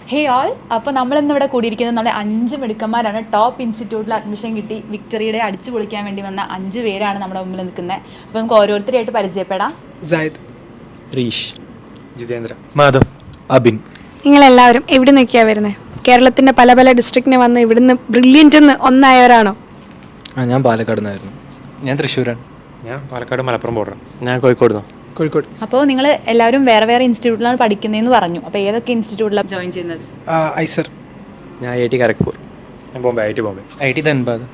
ഹേ all, അപ്പോൾ നമ്മളിന്നിവിടെ കൂടിയിരിക്കുന്നത് നമ്മുടെ 5 മിടുക്കന്മാരാണ്. Top ഇൻസ്റ്റിറ്റ്യൂട്ടിൽ അഡ്മിഷൻ കിട്ടി വിക്ടറിയുടെ അടിച്ചു പൊളിക്കാൻ വേണ്ടി വന്ന 5 പേരാണ് നമ്മുടെ മുമ്പിൽ നിൽക്കുന്നത്. അപ്പോൾ നമുക്ക് ഓരോരുത്തരായിട്ട് പരിചയപ്പെടാം. സൈദ്, റീഷ്, ജിതേന്ദ്ര, മാധവ്, അബിൻ. നിങ്ങളെല്ലാവരും എവിടെ നിൽക്കിയാണ് വരുന്നത്? കേരളത്തിൻ്റെ പല പല ഡിസ്ട്രിക്റ്റിന് വന്ന് ഇവിടുന്ന് ബ്രില്യൻ്റ് എന്ന് ഒന്നായവരാണോ? ഞാൻ പാലക്കാട് നിന്നായിരുന്നു. ഞാൻ തൃശ്ശൂരാണ്. ഞാൻ പാലക്കാട് മലപ്പുറം ബോർഡർ. ഞാൻ കോഴിക്കോട്. കോഴിക്കോട്. അപ്പോൾ നിങ്ങൾ എല്ലാവരും വേറെ വേറെ ഇൻസ്റ്റിറ്റ്യൂട്ടിലാണ് പഠിക്കുന്നതെന്ന് പറഞ്ഞു. അപ്പോൾ ഏതൊക്കെ ഇൻസ്റ്റിറ്റ്യൂട്ടിലാണ് ജോയിൻ ചെയ്യുന്നത്? ഐസർ. ഞാൻ IIT ഖരഗ്പൂർ. ഞാൻ Bombay, IIT Bombay. IIT Dhanbad.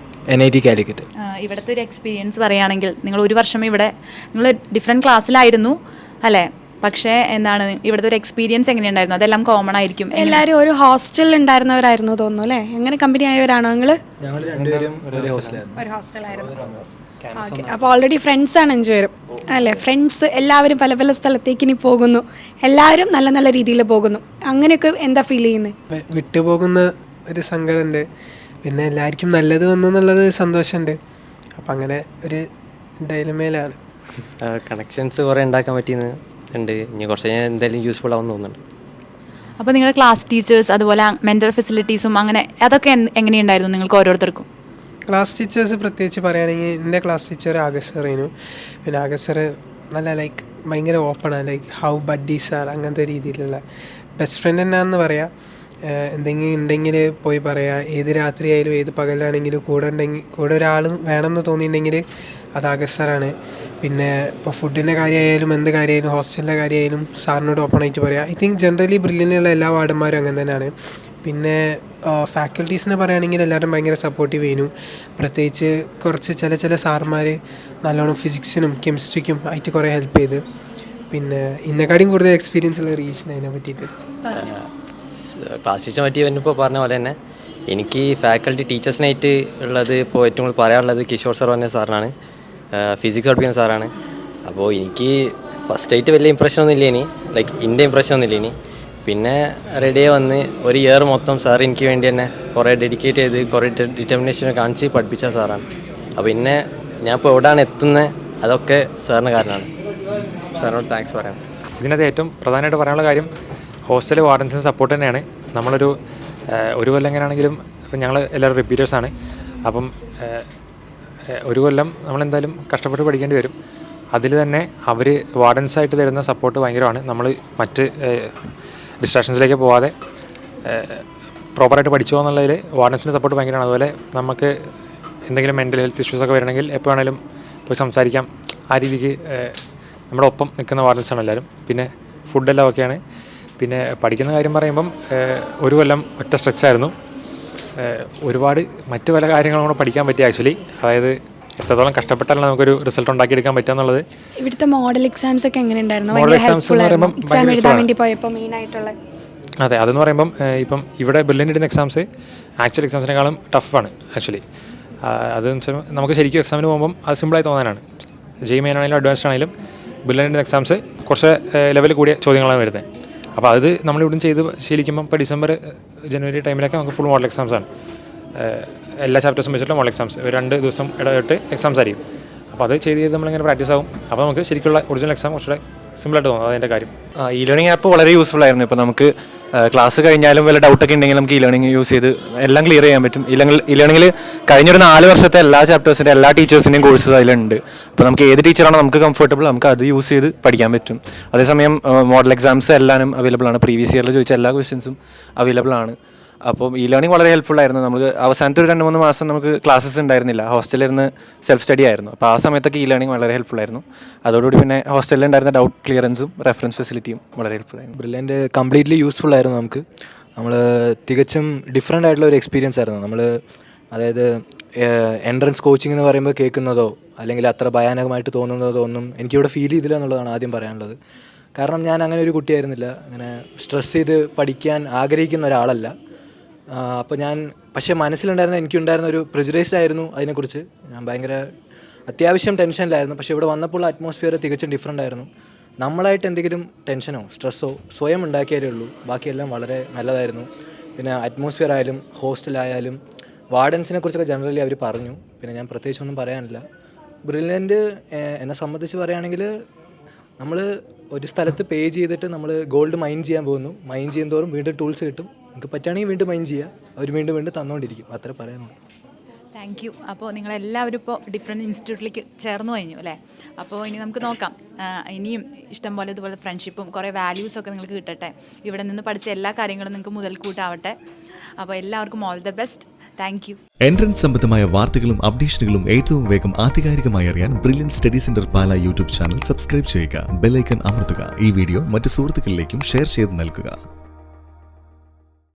NIT Calicut. ഇവിടുത്തെ ഒരു എക്സ്പീരിയൻസ് പറയുകയാണെങ്കിൽ, നിങ്ങൾ ഒരു വർഷം ഇവിടെ നിങ്ങൾ ഡിഫറെൻറ്റ് ക്ലാസ്സിലായിരുന്നു അല്ലേ? പക്ഷേ എന്താണ് ഇവിടുത്തെ ഒരു എക്സ്പീരിയൻസ് എങ്ങനെയുണ്ടായിരുന്നു? അതെല്ലാം കോമൺ ആയിരിക്കും. എല്ലാവരും ഒരു ഹോസ്റ്റലിൽ ഉണ്ടായിരുന്നവരായിരുന്നു തോന്നുന്നു അല്ലേ? എങ്ങനെ കമ്പനി ആയവരാണോ നിങ്ങൾ? ഞങ്ങൾ രണ്ടുപേരും ഒരു ഹോസ്റ്റലായിരുന്നു. ഒരു ഹോസ്റ്റലായിരുന്നു. ഓക്കെ, അപ്പോൾ ഓൾറെഡി ഫ്രണ്ട്സാണ് 5 പേരും അല്ലേ? ഫ്രണ്ട്സ് എല്ലാവരും പല പല സ്ഥലത്തേക്ക് ഇനി പോകുന്നു, എല്ലാവരും നല്ല നല്ല രീതിയിൽ പോകുന്നു. അങ്ങനെയൊക്കെ എന്താ ഫീൽ ചെയ്യുന്നത്? വിട്ടുപോകുന്ന ഒരു സങ്കടമുണ്ട്, പിന്നെ എല്ലാവർക്കും നല്ലത് വന്നെന്നുള്ളത് സന്തോഷമുണ്ട്. അപ്പം അങ്ങനെ ഒരു ഡൈലമയിലാണ്. കണക്ഷൻസ് കുറേ ഉണ്ടാക്കാൻ പറ്റിയെന്ന് ഉണ്ട്. ഇനി കുറച്ച് കഴിഞ്ഞാൽ എന്തായാലും യൂസ്ഫുൾ ആവുമെന്ന് തോന്നുന്നുണ്ട്. അപ്പോൾ നിങ്ങളുടെ ക്ലാസ് ടീച്ചേഴ്സ് അതുപോലെ മെൻ്റൽ ഫെസിലിറ്റീസും അങ്ങനെ അതൊക്കെ എങ്ങനെയുണ്ടായിരുന്നു നിങ്ങൾക്ക് ഓരോരുത്തർക്കും? ക്ലാസ് ടീച്ചേഴ്സ് പ്രത്യേകിച്ച് പറയുകയാണെങ്കിൽ എൻ്റെ ക്ലാസ് ടീച്ചർ ആഗസ്റ്റ് സാറേനു. പിന്നെ ആഗസ്റ്റ് സാറ് നല്ല ഭയങ്കര ഓപ്പണാണ്, ഹൗ ബഡ്ഡീസ് ആർ, അങ്ങനത്തെ രീതിയിലുള്ള ബെസ്റ്റ് ഫ്രണ്ട് തന്നെയാണെന്ന് പറയാം. എന്തെങ്കിലും ഉണ്ടെങ്കിൽ പോയി പറയാം. ഏത് രാത്രിയായാലും ഏത് പകലാണെങ്കിലും കൂടെ ഒരാൾ വേണമെന്ന് തോന്നിയിട്ടുണ്ടെങ്കിൽ അത് ആഗസ്റ്റ് സാറാണ്. പിന്നെ ഇപ്പോൾ ഫുഡിൻ്റെ കാര്യമായാലും എന്ത് കാര്യമായാലും ഹോസ്റ്റലിൻ്റെ കാര്യമായാലും സാറിനോട് ഓപ്പണായിട്ട് പറയാം. ഐ തിങ്ക് ജനറലി ബ്രില്യൻ്റുള്ള എല്ലാ വാർഡന്മാരും അങ്ങനെ തന്നെയാണ്. പിന്നെ ഫാക്കൽറ്റീസിനെ പറയുകയാണെങ്കിൽ എല്ലാവരും ഭയങ്കര സപ്പോർട്ടീവ് ചെയ്യുന്നു. പ്രത്യേകിച്ച് കുറച്ച് ചില സാർമാർ നല്ലോണം ഫിസിക്സിനും കെമിസ്ട്രിക്കും ആയിട്ട് കുറേ ഹെൽപ്പ് ചെയ്ത്. പിന്നെ ഇന്നെക്കാളും കൂടുതൽ എക്സ്പീരിയൻസ് ഉള്ള റീച്ചിന് അതിനെ പറ്റിയിട്ട് ക്ലാസ് ടീച്ചറെ പറ്റി ഇപ്പോൾ പറഞ്ഞ പോലെ തന്നെ എനിക്ക് ഫാക്കൽറ്റി ടീച്ചേഴ്സിനായിട്ട് ഉള്ളത് ഇപ്പോൾ ഏറ്റവും കൂടുതൽ പറയാനുള്ളത് കിഷോർ സാർ പറഞ്ഞ സാറിനാണ്. ഫിസിക്സ് പഠിപ്പിക്കുന്ന സാറാണ്. അപ്പോൾ എനിക്ക് ഫസ്റ്റായിട്ട് വലിയ ഇമ്പ്രഷനൊന്നും ഇല്ല ഇനി, എൻ്റെ ഇമ്പ്രഷനൊന്നും ഇല്ല ഇനി. പിന്നെ റെഡിയെ വന്ന് ഒരു ഇയർ മൊത്തം സാർ എനിക്ക് വേണ്ടി തന്നെ കുറേ ഡെഡിക്കേറ്റ് ചെയ്ത് കുറേ ഡിറ്റർമിനേഷൻ കാണിച്ച് പഠിപ്പിച്ച സാറാണ്. അപ്പോൾ പിന്നെ ഞാൻ ഇപ്പോൾ എവിടെയാണ് എത്തുന്നത് അതൊക്കെ സാറിന് കാരണമാണ്. സാറിനോട് താങ്ക്സ് പറയാം. ഇതിനകത്ത് ഏറ്റവും പ്രധാനമായിട്ട് പറയാനുള്ള കാര്യം ഹോസ്റ്റൽ വാർഡൻസിന് സപ്പോർട്ട് തന്നെയാണ്. നമ്മളൊരു കൊല്ലം എങ്ങനെയാണെങ്കിലും ഇപ്പം ഞങ്ങൾ എല്ലാവരും റിപ്പീറ്റേഴ്സാണ്. അപ്പം ഒരു കൊല്ലം നമ്മളെന്തായാലും കഷ്ടപ്പെട്ട് പഠിക്കേണ്ടി വരും. അതിൽ തന്നെ അവർ വാർഡൻസായിട്ട് തരുന്ന സപ്പോർട്ട് ഭയങ്കരമാണ്. നമ്മൾ മറ്റ് ഡിസ്ട്രാക്ഷൻസിലേക്ക് പോവാതെ പ്രോപ്പറായിട്ട് പഠിച്ചു എന്നുള്ളതിൽ വാർഡൻസിൻ്റെ സപ്പോർട്ട് ഭയങ്കരമാണ്. അതുപോലെ നമുക്ക് എന്തെങ്കിലും മെൻ്റൽ ഹെൽത്ത് ഇഷ്യൂസൊക്കെ വരണമെങ്കിൽ എപ്പോൾ വേണമെങ്കിലും പോയി സംസാരിക്കാം. ആ രീതിക്ക് നമ്മുടെ ഒപ്പം നിൽക്കുന്ന വാർഡൻസാണ് എല്ലാവരും. പിന്നെ ഫുഡെല്ലാം ഒക്കെയാണ്. പിന്നെ പഠിക്കുന്ന കാര്യം പറയുമ്പം ഒരു കൊല്ലം ഒറ്റ സ്ട്രെച്ചായിരുന്നു. ഒരുപാട് മറ്റ് പല കാര്യങ്ങളും കൂടെ പഠിക്കാൻ പറ്റി ആക്ച്വലി. അതായത് എത്രത്തോളം കഷ്ടപ്പെട്ടാലും നമുക്കൊരു റിസൾട്ട് ഉണ്ടാക്കിയെടുക്കാൻ പറ്റുക എന്നുള്ളത്. ഇവിടുത്തെ മോഡൽ എക്സാംസ് ഒക്കെ എങ്ങനെ ഉണ്ടായിരുന്നു? മോഡൽ എക്സാംസ് എന്ന് പറയുമ്പം എക്സാം എഴുതാൻ വേണ്ടി പോയപ്പോൾ മെയിൻ ആയിട്ടുള്ള അതെ അതെന്ന് പറയുമ്പം ഇപ്പം ഇവിടെ ബ്രില്യൻ്റ് ഇടുന്ന എക്സാംസ് ആക്ച്വൽ എക്സാംസിനേക്കാളും ടഫാണ് ആക്ച്വലി. അതെന്ന് വെച്ചാൽ നമുക്ക് ശരിക്കും എക്സാമിന് പോകുമ്പം അത് സിമ്പിളായി തോന്നാനാണ്. JEE മെയിൻ ആണെങ്കിലും അഡ്വാൻസ്ഡ് ആണെങ്കിലും ബ്രില്യൻ്റ് ഇടുന്ന എക്സാംസ് കുറച്ച് ലെവൽ കൂടിയ ചോദ്യങ്ങളാണ് വരുന്നത്. അപ്പോൾ അത് നമ്മളിവിടുന്ന് ചെയ്ത് ശീലിക്കുമ്പം ഇപ്പോൾ ഡിസംബർ ജനുവരി ടൈമിലൊക്കെ നമുക്ക് ഫുൾ മോഡൽ എക്സാംസാണ്. എല്ലാ ചാപ്റ്റേഴ്സും വെച്ചിട്ട് മോഡൽ എക്സാംസ് 2 ദിവസം ഇടവിട്ട് എക്സാംസ് ആയിരിക്കും. അപ്പോൾ അത് ചെയ്ത് നമ്മളിങ്ങനെ പ്രാക്ടീസ് ആകും. അപ്പോൾ നമുക്ക് ശരിക്കുള്ള ഒറിജിനൽ എക്സാം കുറച്ചുകൂടെ സിമ്പിളായിട്ട് തോന്നും. അതിൻ്റെ കാര്യം ഇ ലേണിംഗ് ആപ്പ് വളരെ യൂസ്ഫുൾ ആയിരുന്നു. ഇപ്പോൾ നമുക്ക് ക്ലാസ് കഴിഞ്ഞാലും വല്ല ഡൗട്ടൊക്കെ ഉണ്ടെങ്കിൽ നമുക്ക് ഇ ലേണിംഗ് യൂസ് ചെയ്ത് എല്ലാം ക്ലിയർ ചെയ്യാൻ പറ്റും. ഇ ലേണിംഗിൽ കഴിഞ്ഞൊരു 4 വർഷത്തെ എല്ലാ ചാപ്റ്റേഴ്സിൻ്റെ എല്ലാ ടീച്ചേഴ്സിൻ്റെയും കോഴ്സസ് അതിലുണ്ട്. അപ്പോൾ നമുക്ക് ഏത് ടീച്ചറാണോ നമുക്ക് കംഫർട്ടബിൾ നമുക്ക് അത് യൂസ് ചെയ്ത് പഠിക്കാൻ പറ്റും. അതേസമയം മോഡൽ എക്സാംസ് എല്ലാനും അവൈലബിൾ ആണ്. പ്രീവിയസ് ഇയറിൽ ചോദിച്ച എല്ലാ ക്വസ്റ്റ്യൻസും അവൈലബിൾ ആണ്. അപ്പം ഇ ലേണിംഗ് വളരെ ഹെൽപ്ഫുൾ ആയിരുന്നു. നമുക്ക് അവസാനത്തെ ഒരു 2-3 മാസം നമുക്ക് ക്ലാസ്സസ് ഉണ്ടായിരുന്നില്ല. ഹോസ്റ്റലിലിരുന്ന് സെൽഫ് സ്റ്റഡി ആയിരുന്നു. അപ്പോൾ ആ സമയത്തൊക്കെ ഇ ലേണിംഗ് വളരെ ഹെൽപ്ഫുൾ ആയിരുന്നു. അതോടുകൂടി പിന്നെ ഹോസ്റ്റലിൽ ഉണ്ടായിരുന്ന ഡൗട്ട് ക്ലിയറൻസും റെഫറൻസ് ഫെസിലിറ്റിയും വളരെ ഹെൽപ്ഫുൾ ആയിരുന്നു. ബ്രില്യൻ്റ് കംപ്ലീറ്റ്ലി യൂസ്ഫുൾ ആയിരുന്നു നമുക്ക്. നമ്മൾ തികച്ചും ഡിഫറെൻ്റ് ആയിട്ടുള്ള ഒരു എക്സ്പീരിയൻസ് ആയിരുന്നു. നമ്മൾ അതായത് എൻട്രൻസ് കോച്ചിങ് എന്ന് പറയുമ്പോൾ കേൾക്കുന്നതോ അല്ലെങ്കിൽ അത്ര ഭയാനകമായിട്ട് തോന്നുന്നതോ ഒന്നും എനിക്കിവിടെ ഫീൽ ചെയ്തില്ല എന്നുള്ളതാണ് ആദ്യം പറയാനുള്ളത്. കാരണം ഞാൻ അങ്ങനെ ഒരു കുട്ടിയായിരുന്നില്ല. അങ്ങനെ സ്ട്രെസ് ചെയ്ത് പഠിക്കാൻ ആഗ്രഹിക്കുന്ന ഒരാളല്ല. അപ്പോൾ പക്ഷേ മനസ്സിലുണ്ടായിരുന്ന എനിക്കുണ്ടായിരുന്ന ഒരു പ്രിജുഡൈസ്ഡ് ആയിരുന്നു അതിനെക്കുറിച്ച്. ഞാൻ ഭയങ്കര അത്യാവശ്യം ടെൻഷനിലായിരുന്നു. പക്ഷേ ഇവിടെ വന്നപ്പോൾ അറ്റ്മോസ്ഫിയർ തികച്ചും ഡിഫറെൻ്റ് ആയിരുന്നു. നമ്മളായിട്ട് എന്തെങ്കിലും ടെൻഷനോ സ്ട്രെസ്സോ സ്വയം ഉണ്ടാക്കിയാലേ ഉള്ളൂ. ബാക്കിയെല്ലാം വളരെ നല്ലതായിരുന്നു. പിന്നെ അറ്റ്മോസ്ഫിയർ ആയാലും ഹോസ്റ്റലായാലും വാർഡൻസിനെ കുറിച്ചൊക്കെ ജനറലി അവർ പറഞ്ഞു. പിന്നെ ഞാൻ പ്രത്യേകിച്ചൊന്നും പറയാനില്ല. ബ്രില്യൻ്റ് എന്നെ സംബന്ധിച്ച് പറയുകയാണെങ്കിൽ നമ്മൾ ഒരു സ്ഥലത്ത് പേ ചെയ്തിട്ട് നമ്മൾ ഗോൾഡ് മൈൻ ചെയ്യാൻ പോകുന്നു. മൈൻ ചെയ്യുന്നതോറും വീണ്ടും ടൂൾസ് കിട്ടും. നിങ്ങൾക്ക് പറ്റുകയാണെങ്കിൽ വീണ്ടും മൈൻഡ് ചെയ്യുക, അവർ വീണ്ടും വീണ്ടും തന്നുകൊണ്ടിരിക്കും, അത്രേ പറയാനുള്ളൂ. Thank you. അപ്പോൾ നിങ്ങളെല്ലാവരും ഇപ്പോൾ ഡിഫറെൻറ്റ് ഇൻസ്റ്റിറ്റ്യൂട്ടിലേക്ക് ചേർന്ന് കഴിഞ്ഞു അല്ലേ? അപ്പോൾ ഇനി നമുക്ക് നോക്കാം, ഇനിയും ഇഷ്ടം പോലെ ഇതുപോലെ ഫ്രണ്ട്ഷിപ്പും കുറേ വാല്യൂസൊക്കെ നിങ്ങൾക്ക് കിട്ടട്ടെ. ഇവിടെ നിന്ന് പഠിച്ച എല്ലാ കാര്യങ്ങളും നിങ്ങൾക്ക് മുതൽക്കൂട്ടാവട്ടെ. അപ്പോൾ എല്ലാവർക്കും all the best. Thank you. Entrance സംബന്ധമായ വാർത്തകളും അപ്ഡേഷനുകളും ഏറ്റവും വേഗം ആധികാരികമായി അറിയാൻ ബ്രില്യൻറ്റ് സ്റ്റഡി സെന്റർ പാല യൂട്യൂബ് ചാനൽ സബ്സ്ക്രൈബ് ചെയ്യുക, ബെൽ ഐക്കൺ അമർത്തുക. ഈ വീഡിയോ മറ്റ് സുഹൃത്തുക്കളിലേക്കും ഷെയർ ചെയ്ത് നൽകുക.